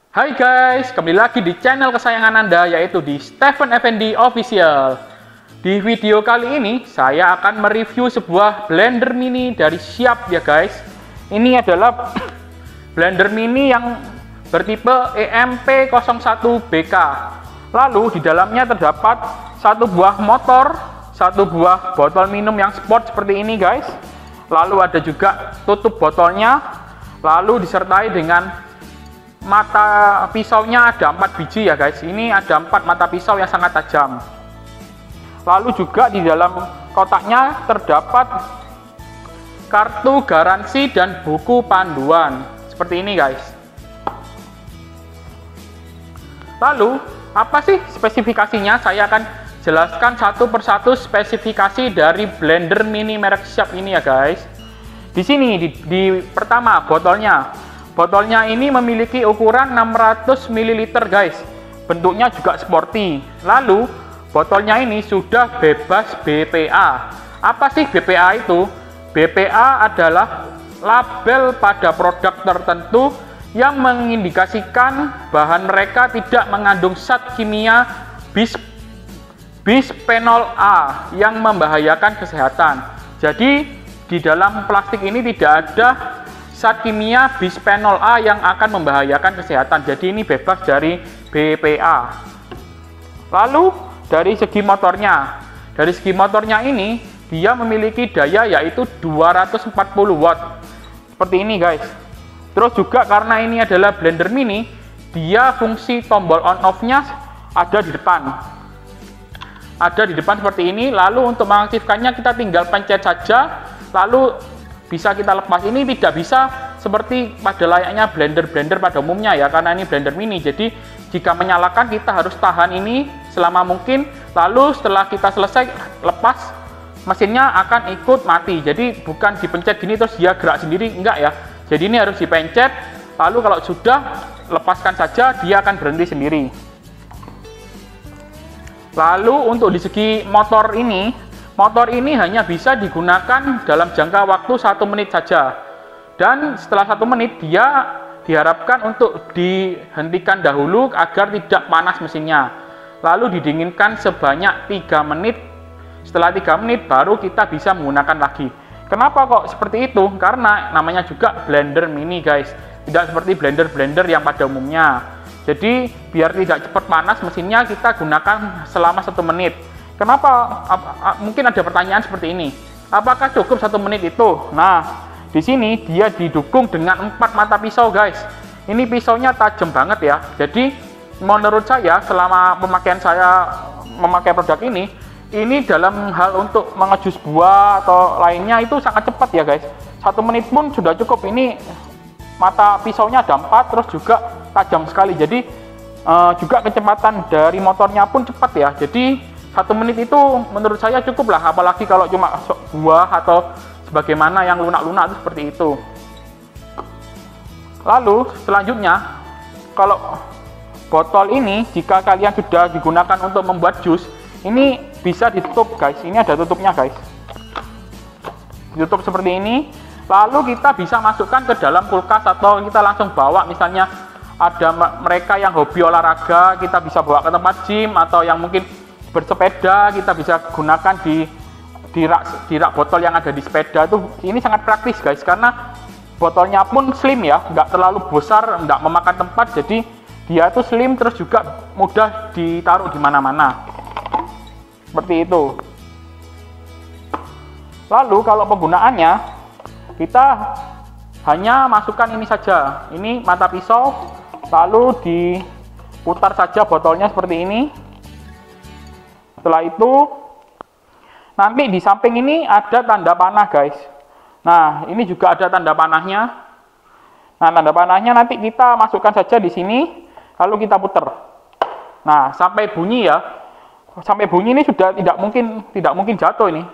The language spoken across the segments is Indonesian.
Hai guys, kembali lagi di channel kesayangan Anda, yaitu di Stephen Effendi Official. Di video kali ini, saya akan mereview sebuah blender mini dari Sharp ya guys. Ini adalah blender mini yang bertipe EMP01BK. Lalu di dalamnya terdapat satu buah motor, satu buah botol minum yang sport seperti ini guys. Lalu ada juga tutup botolnya, lalu disertai dengan mata pisaunya ada 4 biji ya guys. Ini ada 4 mata pisau yang sangat tajam. Lalu juga di dalam kotaknya terdapat kartu garansi dan buku panduan seperti ini guys. Lalu apa sih spesifikasinya? Saya akan jelaskan satu persatu spesifikasi dari blender mini merek Sharp ini ya guys. Di sini di pertama botolnya. Botolnya ini memiliki ukuran 600 ml guys. Bentuknya juga sporty. Lalu botolnya ini sudah bebas BPA. Apa sih BPA itu? BPA adalah label pada produk tertentu yang mengindikasikan bahan mereka tidak mengandung zat kimia bisphenol A yang membahayakan kesehatan. Jadi di dalam plastik ini tidak ada zat kimia bisphenol A yang akan membahayakan kesehatan. Jadi ini bebas dari BPA. Lalu dari segi motornya. Dari segi motornya ini dia memiliki daya yaitu 240 watt. Seperti ini guys. Terus juga karena ini adalah blender mini, dia fungsi tombol on off-nya ada di depan. Ada di depan seperti ini. Lalu untuk mengaktifkannya kita tinggal pencet saja. Lalu bisa kita lepas. Ini tidak bisa seperti pada layaknya blender-blender pada umumnya ya, karena ini blender mini. Jadi jika menyalakan kita harus tahan ini selama mungkin, lalu setelah kita selesai lepas, mesinnya akan ikut mati. Jadi bukan dipencet gini terus dia gerak sendiri, enggak ya. Jadi ini harus dipencet, lalu kalau sudah lepaskan saja dia akan berhenti sendiri. Lalu untuk di segi motor ini hanya bisa digunakan dalam jangka waktu 1 menit saja. Dan setelah 1 menit dia diharapkan untuk dihentikan dahulu agar tidak panas mesinnya. Lalu didinginkan sebanyak 3 menit. Setelah 3 menit baru kita bisa menggunakan lagi. Kenapa kok seperti itu? Karena namanya juga blender mini guys. Tidak seperti blender-blender yang pada umumnya. Jadi biar tidak cepat panas mesinnya, kita gunakan selama 1 menit. Kenapa? Mungkin ada pertanyaan seperti ini. Apakah cukup 1 menit itu? Nah, di sini dia didukung dengan 4 mata pisau guys. Ini pisaunya tajam banget ya. Jadi menurut saya selama pemakaian saya memakai produk ini dalam hal untuk mengejus buah atau lainnya itu sangat cepat ya guys. 1 menit pun sudah cukup. Ini mata pisaunya ada 4, terus juga tajam sekali. Jadi juga kecepatan dari motornya pun cepat ya. Jadi 1 menit itu menurut saya cukup lah, apalagi kalau cuma buah atau sebagaimana yang lunak-lunak itu seperti itu. Lalu selanjutnya, kalau botol ini jika kalian sudah digunakan untuk membuat jus, ini bisa ditutup guys. Ini ada tutupnya guys. Ditutup seperti ini. Lalu kita bisa masukkan ke dalam kulkas atau kita langsung bawa, misalnya ada mereka yang hobi olahraga, kita bisa bawa ke tempat gym, atau yang mungkin bersepeda kita bisa gunakan di rak botol yang ada di sepeda. Itu ini sangat praktis guys, karena botolnya pun slim ya, nggak terlalu besar, nggak memakan tempat. Jadi dia itu slim, terus juga mudah ditaruh di mana-mana seperti itu. Lalu kalau penggunaannya, kita hanya masukkan ini saja, ini mata pisau, lalu diputar saja botolnya seperti ini. Setelah itu nanti di samping ini ada tanda panah guys. Nah, ini juga ada tanda panahnya. Nah, tanda panahnya nanti kita masukkan saja di sini, lalu kita putar. Nah, sampai bunyi ya. Sampai bunyi ini sudah tidak mungkin jatuh ini.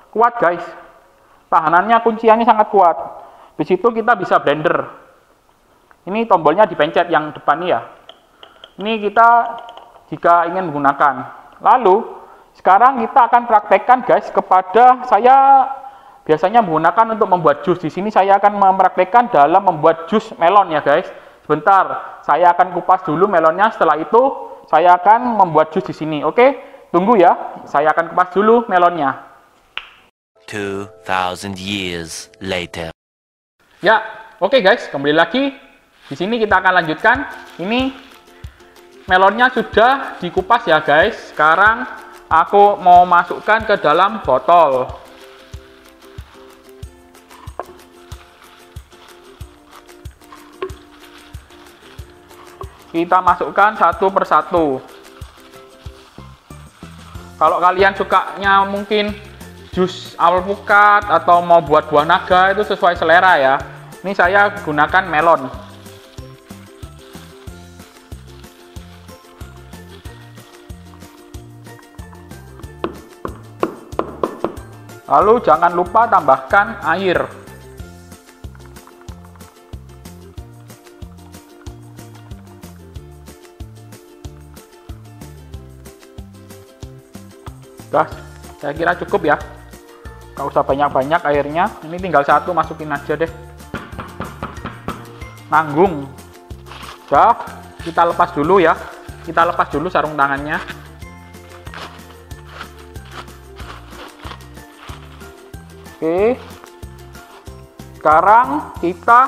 Kuat guys. Tahanannya, kunciannya sangat kuat. Di situ kita bisa blender. Ini tombolnya dipencet yang depan ini ya. Ini kita jika ingin menggunakan. Lalu sekarang kita akan praktekkan guys kepada saya biasanya menggunakan untuk membuat jus. Di sini saya akan mempraktekkan dalam membuat jus melon ya guys. Sebentar, saya akan kupas dulu melonnya. Setelah itu saya akan membuat jus di sini. Oke, tunggu ya. Saya akan kupas dulu melonnya. 2000 years later. Ya, oke guys, kembali lagi. Di sini kita akan lanjutkan. Ini melonnya sudah dikupas ya guys. Sekarang aku mau masukkan ke dalam botol. Kita masukkan satu persatu. Kalau kalian sukanya mungkin jus alpukat atau mau buat buah naga, itu sesuai selera ya. Ini saya gunakan melon. Lalu jangan lupa tambahkan air. Udah, saya kira cukup ya. Gak usah banyak-banyak airnya. Ini tinggal satu, masukin aja deh. Nanggung. Udah, kita lepas dulu ya. Kita lepas dulu sarung tangannya. Oke. Sekarang kita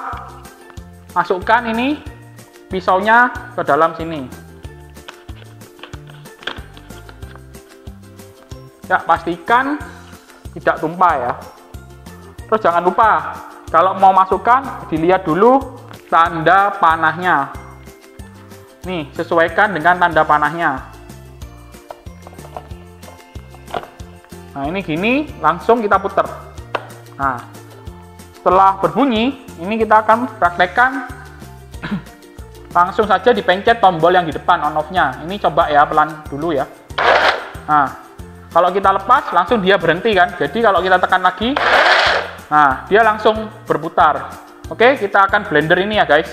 masukkan ini pisaunya ke dalam sini. Ya, pastikan tidak tumpah ya. Terus jangan lupa, kalau mau masukkan, dilihat dulu tanda panahnya. Nih, sesuaikan dengan tanda panahnya. Nah, ini gini, langsung kita putar. Nah, setelah berbunyi, ini kita akan praktekkan langsung saja dipencet tombol yang di depan on-off-nya. Ini coba ya, pelan dulu ya. Nah, kalau kita lepas, langsung dia berhenti kan. Jadi kalau kita tekan lagi, nah dia langsung berputar. Oke, kita akan blender ini ya guys.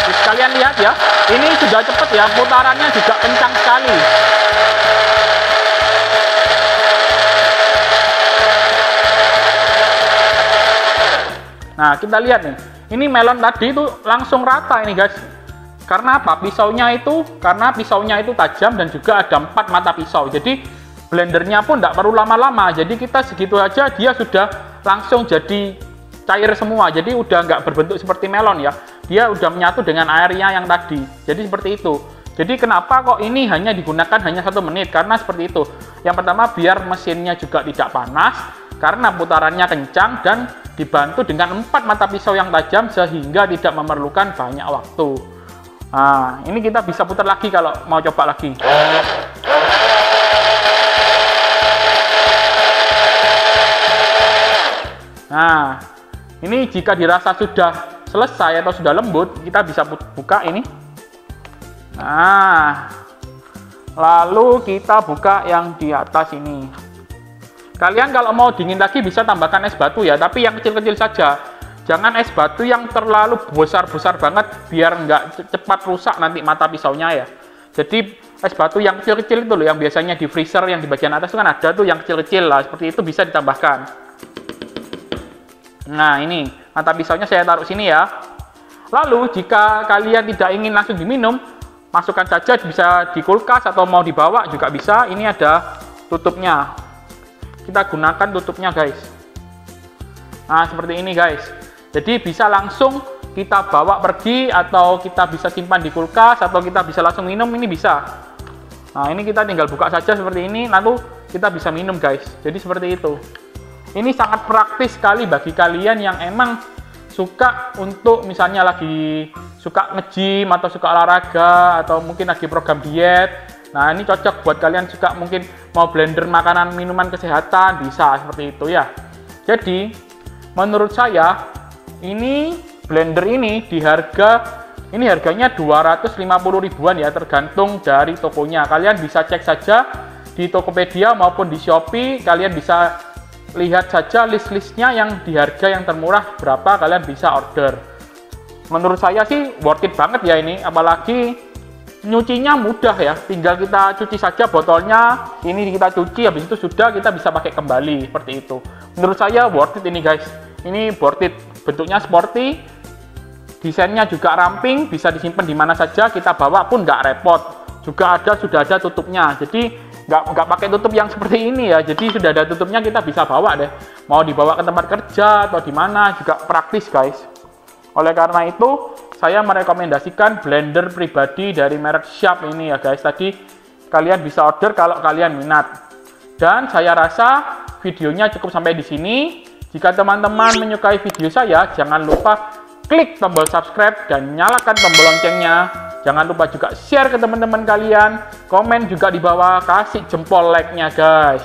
Terus kalian lihat ya, ini sudah cepet ya, putarannya juga kencang sekali. Nah, kita lihat nih, ini melon tadi itu langsung rata ini guys. Karena apa? Karena pisaunya itu tajam dan juga ada 4 mata pisau. Jadi blendernya pun tidak perlu lama-lama. Jadi kita segitu aja dia sudah langsung jadi cair semua. Jadi udah nggak berbentuk seperti melon ya. Dia udah menyatu dengan airnya yang tadi. Jadi seperti itu. Jadi kenapa kok ini hanya digunakan hanya 1 menit? Karena seperti itu. Yang pertama biar mesinnya juga tidak panas. Karena putarannya kencang dan dibantu dengan 4 mata pisau yang tajam sehingga tidak memerlukan banyak waktu. Nah, ini kita bisa putar lagi kalau mau coba lagi. Nah, ini jika dirasa sudah selesai atau sudah lembut, kita bisa buka ini. Nah, lalu kita buka yang di atas ini. Kalian kalau mau dingin lagi bisa tambahkan es batu ya, tapi yang kecil-kecil saja. Jangan es batu yang terlalu besar-besar banget, biar nggak cepat rusak nanti mata pisaunya ya. Jadi es batu yang kecil-kecil itu loh, yang biasanya di freezer yang di bagian atas itu kan ada tuh yang kecil-kecil lah, seperti itu bisa ditambahkan. Nah, ini mata pisaunya saya taruh sini ya. Lalu jika kalian tidak ingin langsung diminum, masukkan saja, bisa di kulkas atau mau dibawa juga bisa. Ini ada tutupnya. Kita gunakan tutupnya guys. Nah, seperti ini guys. Jadi bisa langsung kita bawa pergi atau kita bisa simpan di kulkas atau kita bisa langsung minum, ini bisa. Nah, ini kita tinggal buka saja seperti ini, lalu kita bisa minum guys. Jadi seperti itu. Ini sangat praktis sekali bagi kalian yang emang suka untuk misalnya lagi suka nge-gym atau suka olahraga atau mungkin lagi program diet. Nah, ini cocok buat kalian suka mungkin mau blender makanan minuman kesehatan, bisa seperti itu ya. Jadi menurut saya ini blender ini harganya 250 ribuan ya, tergantung dari tokonya. Kalian bisa cek saja di Tokopedia maupun di Shopee, kalian bisa lihat saja list-listnya yang di harga yang termurah berapa, kalian bisa order. Menurut saya sih worth it banget ya ini, apalagi nyucinya mudah ya, tinggal kita cuci saja botolnya, ini kita cuci, habis itu sudah kita bisa pakai kembali, seperti itu. Menurut saya worth it ini guys. Ini board it, bentuknya sporty, desainnya juga ramping, bisa disimpan di mana saja, kita bawa pun nggak repot. Juga sudah ada tutupnya, jadi nggak pakai tutup yang seperti ini ya. Jadi sudah ada tutupnya, kita bisa bawa deh. Mau dibawa ke tempat kerja atau di mana juga praktis guys. Oleh karena itu, saya merekomendasikan blender pribadi dari merek Sharp ini ya guys. Tadi kalian bisa order kalau kalian minat. Dan saya rasa videonya cukup sampai di sini. Jika teman-teman menyukai video saya, jangan lupa klik tombol subscribe dan nyalakan tombol loncengnya. Jangan lupa juga share ke teman-teman kalian. Komen juga di bawah, kasih jempol like-nya guys.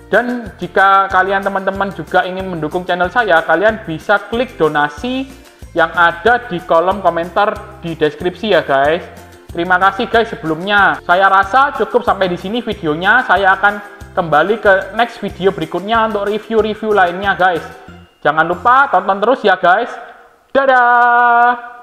Dan jika kalian teman-teman juga ingin mendukung channel saya, kalian bisa klik donasi yang ada di kolom komentar di deskripsi ya guys. Terima kasih guys sebelumnya. Saya rasa cukup sampai di sini videonya. Saya akan kembali ke next video berikutnya untuk review-review lainnya guys. Jangan lupa tonton terus ya guys. Dadah!